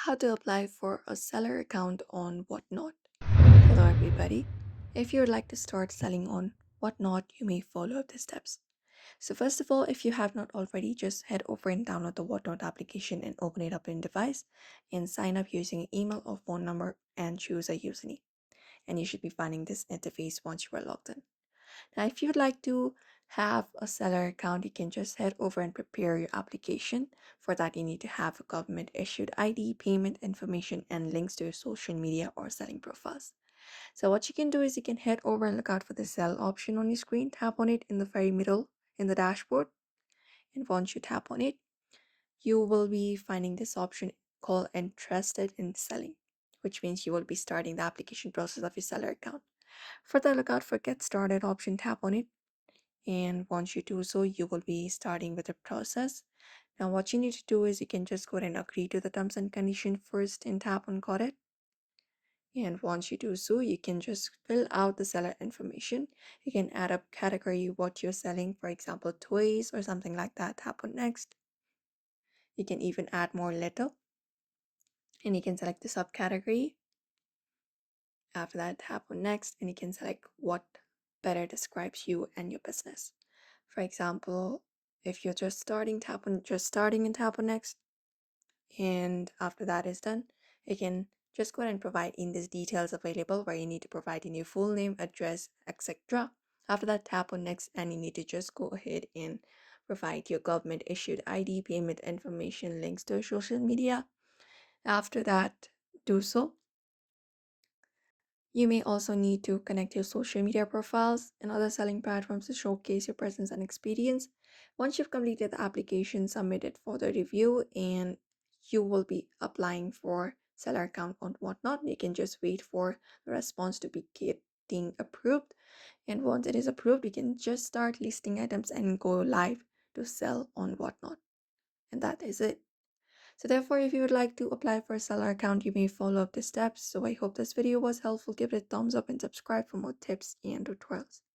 How to apply for a seller account on Whatnot. Hello, everybody. If you would like to start selling on Whatnot, you may follow the steps. So, first of all, if you have not already, just head over and download the Whatnot application and open it up in device and sign up using an email or phone number and choose a username. And you should be finding this interface once you are logged in. Now, if you'd like to have a seller account, you can just head over and prepare your application. For that, you need to have a government issued ID, payment information, and links to your social media or selling profiles. So, what you can do is you can head over and look out for the sell option on your screen, tap on it in the very middle in the dashboard, and once you tap on it, you will be finding this option called interested in selling, which means you will be starting the application process of your seller account. For the look out for get started option, tap on it, and once you do so, you will be starting with the process. Now, what you need to do is you can just go ahead and agree to the terms and condition first and tap on got it. And once you do so, you can just fill out the seller information. You can add a category what you're selling, for example, toys or something like that. Tap on next. You can even add more little, and you can select the subcategory. After that, tap on next, and you can select what better describes you and your business. For example, if you're just starting, tap on just starting and tap on next. And after that is done, you can just go ahead and provide in these details available where you need to provide in your full name, address, etc. After that, tap on next, and you need to just go ahead and provide your government issued ID, payment information, links to social media. After that, do so. You may also need to connect your social media profiles and other selling platforms to showcase your presence and experience. Once you've completed the application, submit it for the review, and you will be applying for seller account on Whatnot. You can just wait for the response to be getting approved. And once it is approved, you can just start listing items and go live to sell on Whatnot. And that is it. So therefore, if you would like to apply for a seller account, you may follow up the steps. So I hope this video was helpful. Give it a thumbs up and subscribe for more tips and tutorials.